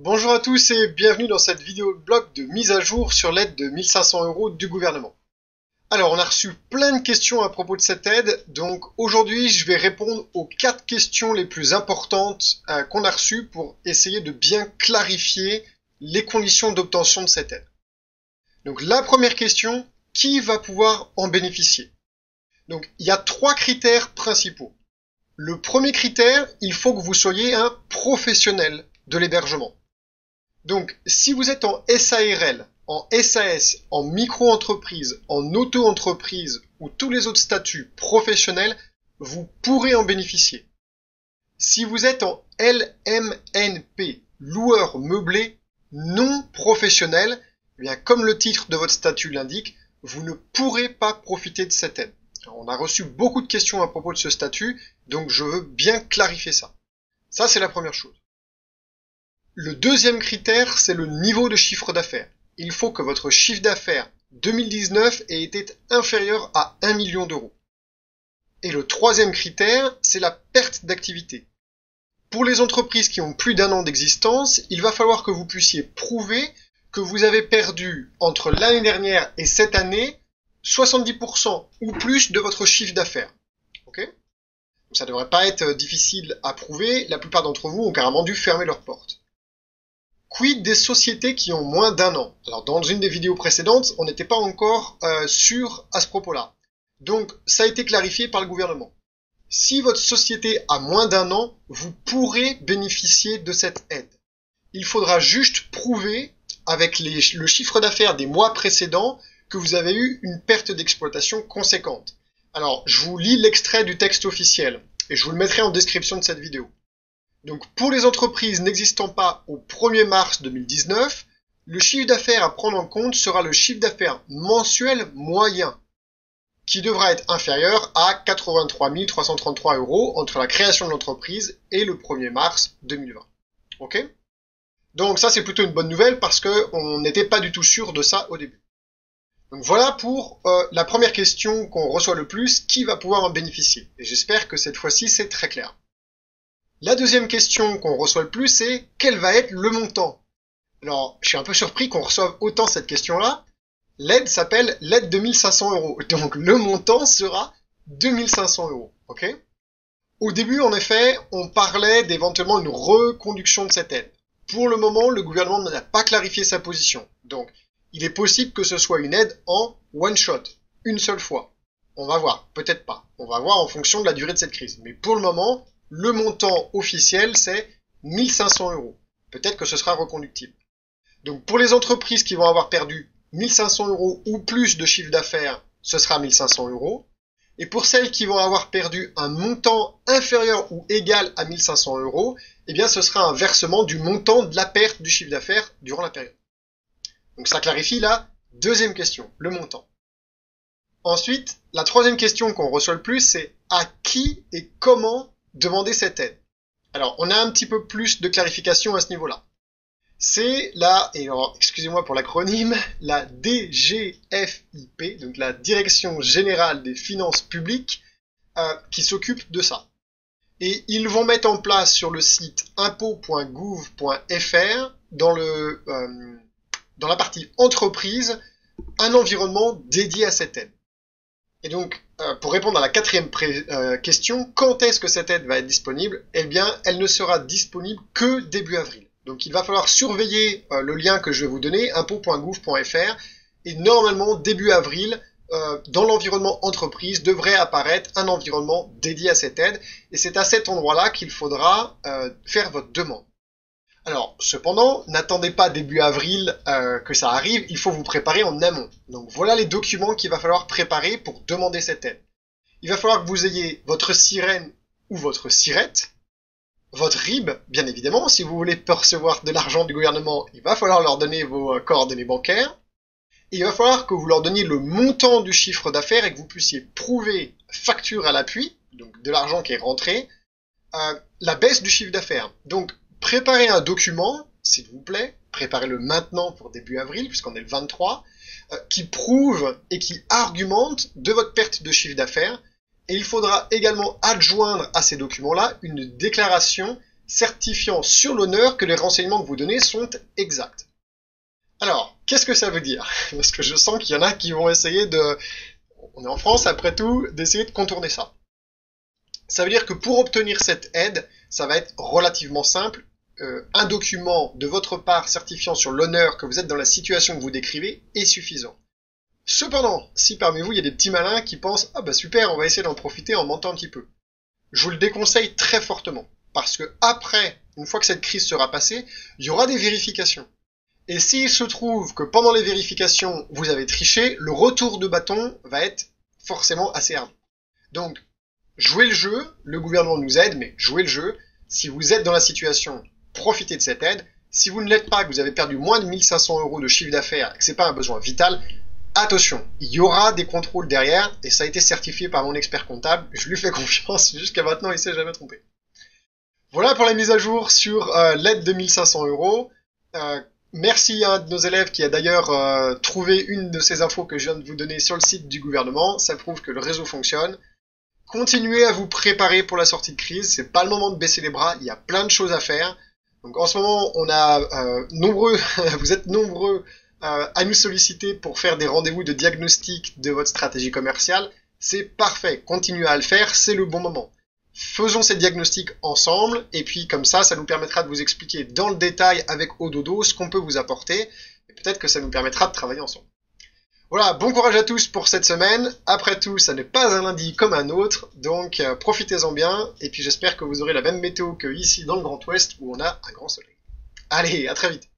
Bonjour à tous et bienvenue dans cette vidéo blog de mise à jour sur l'aide de 1500 € du gouvernement. Alors, on a reçu plein de questions à propos de cette aide, donc aujourd'hui je vais répondre aux 4 questions les plus importantes qu'on a reçues pour essayer de bien clarifier les conditions d'obtention de cette aide. Donc la première question, qui va pouvoir en bénéficier? Donc il y a 3 critères principaux. Le premier critère, il faut que vous soyez un professionnel de l'hébergement. Donc, si vous êtes en SARL, en SAS, en micro-entreprise, en auto-entreprise ou tous les autres statuts professionnels, vous pourrez en bénéficier. Si vous êtes en LMNP, loueur meublé non professionnel, eh bien, comme le titre de votre statut l'indique, vous ne pourrez pas profiter de cette aide. Alors, on a reçu beaucoup de questions à propos de ce statut, donc je veux bien clarifier ça. Ça, c'est la première chose. Le deuxième critère, c'est le niveau de chiffre d'affaires. Il faut que votre chiffre d'affaires 2019 ait été inférieur à 1 million d'euros. Et le troisième critère, c'est la perte d'activité. Pour les entreprises qui ont plus d'1 an d'existence, il va falloir que vous puissiez prouver que vous avez perdu entre l'année dernière et cette année 70% ou plus de votre chiffre d'affaires. Ok ? Ça ne devrait pas être difficile à prouver, la plupart d'entre vous ont carrément dû fermer leurs portes. Quid des sociétés qui ont moins d'1 an? Alors dans une des vidéos précédentes, on n'était pas encore sûr à ce propos-là. Donc ça a été clarifié par le gouvernement. Si votre société a moins d'1 an, vous pourrez bénéficier de cette aide. Il faudra juste prouver avec le chiffre d'affaires des mois précédents que vous avez eu une perte d'exploitation conséquente. Alors je vous lis l'extrait du texte officiel et je vous le mettrai en description de cette vidéo. Donc pour les entreprises n'existant pas au 1er mars 2019, le chiffre d'affaires à prendre en compte sera le chiffre d'affaires mensuel moyen, qui devra être inférieur à 83 333 € entre la création de l'entreprise et le 1er mars 2020. Ok ? Donc ça c'est plutôt une bonne nouvelle parce qu'on n'était pas du tout sûr de ça au début. Donc voilà pour la première question qu'on reçoit le plus, qui va pouvoir en bénéficier? Et j'espère que cette fois-ci c'est très clair. La deuxième question qu'on reçoit le plus, c'est quel va être le montant? Alors, je suis un peu surpris qu'on reçoive autant cette question-là. L'aide s'appelle l'aide de 1500 €. Donc, le montant sera 2500 €. Ok? Au début, en effet, on parlait d'éventuellement une reconduction de cette aide. Pour le moment, le gouvernement n'a pas clarifié sa position. Donc, il est possible que ce soit une aide en one shot, une seule fois. On va voir, peut-être pas. On va voir en fonction de la durée de cette crise. Mais pour le moment, le montant officiel, c'est 1500 €. Peut-être que ce sera reconductible. Donc pour les entreprises qui vont avoir perdu 1500 € ou plus de chiffre d'affaires, ce sera 1500 €. Et pour celles qui vont avoir perdu un montant inférieur ou égal à 1500 €, eh bien ce sera un versement du montant de la perte du chiffre d'affaires durant la période. Donc ça clarifie la deuxième question, le montant. Ensuite, la troisième question qu'on reçoit le plus, c'est à qui et comment demander cette aide. Alors, on a un petit peu plus de clarification à ce niveau-là. C'est la, et alors, excusez-moi pour l'acronyme, la DGFiP, donc la Direction Générale des Finances Publiques, qui s'occupe de ça. Et ils vont mettre en place sur le site impôt.gouv.fr, dans la partie entreprise, un environnement dédié à cette aide. Et donc, pour répondre à la quatrième question, quand est-ce que cette aide va être disponible? Eh bien, elle ne sera disponible que début avril. Donc, il va falloir surveiller le lien que je vais vous donner, impôt.gouv.fr, et normalement, début avril, dans l'environnement entreprise, devrait apparaître un environnement dédié à cette aide, et c'est à cet endroit-là qu'il faudra faire votre demande. Alors, cependant, n'attendez pas début avril que ça arrive, il faut vous préparer en amont. Donc voilà les documents qu'il va falloir préparer pour demander cette aide. Il va falloir que vous ayez votre sirène ou votre sirette, votre RIB, bien évidemment, si vous voulez percevoir de l'argent du gouvernement, il va falloir leur donner vos coordonnées bancaires, et il va falloir que vous leur donniez le montant du chiffre d'affaires et que vous puissiez prouver facture à l'appui, donc de l'argent qui est rentré, la baisse du chiffre d'affaires. Donc, préparez un document, s'il vous plaît, préparez-le maintenant pour début avril, puisqu'on est le 23, qui prouve et qui argumente de votre perte de chiffre d'affaires. Et il faudra également adjoindre à ces documents-là une déclaration certifiant sur l'honneur que les renseignements que vous donnez sont exacts. Alors, qu'est-ce que ça veut dire? Parce que je sens qu'il y en a qui vont essayer de... On est en France, après tout, d'essayer de contourner ça. Ça veut dire que pour obtenir cette aide, ça va être relativement simple. Un document de votre part certifiant sur l'honneur que vous êtes dans la situation que vous décrivez est suffisant. Cependant, si parmi vous il y a des petits malins qui pensent « Ah bah super, on va essayer d'en profiter en mentant un petit peu », je vous le déconseille très fortement. Parce que après, une fois que cette crise sera passée, il y aura des vérifications. Et s'il se trouve que pendant les vérifications, vous avez triché, le retour de bâton va être forcément assez ardu. Donc, jouez le jeu, le gouvernement nous aide, mais jouez le jeu. Si vous êtes dans la situation, profitez de cette aide. Si vous ne l'êtes pas, que vous avez perdu moins de 1500 € de chiffre d'affaires et que ce n'est pas un besoin vital, attention, il y aura des contrôles derrière et ça a été certifié par mon expert comptable. Je lui fais confiance, jusqu'à maintenant il ne s'est jamais trompé. Voilà pour la mise à jour sur l'aide de 1500 €. Merci à un de nos élèves qui a d'ailleurs trouvé une de ces infos que je viens de vous donner sur le site du gouvernement. Ça prouve que le réseau fonctionne. Continuez à vous préparer pour la sortie de crise. C'est pas le moment de baisser les bras. Il y a plein de choses à faire. Donc en ce moment, on a vous êtes nombreux à nous solliciter pour faire des rendez-vous de diagnostic de votre stratégie commerciale. C'est parfait. Continuez à le faire. C'est le bon moment. Faisons ces diagnostics ensemble, et puis comme ça nous permettra de vous expliquer dans le détail avec Ododo ce qu'on peut vous apporter, et peut-être que ça nous permettra de travailler ensemble. Voilà, bon courage à tous pour cette semaine. Après tout, ça n'est pas un lundi comme un autre, donc profitez-en bien, et puis j'espère que vous aurez la même météo que ici dans le Grand Ouest, où on a un grand soleil. Allez, à très vite.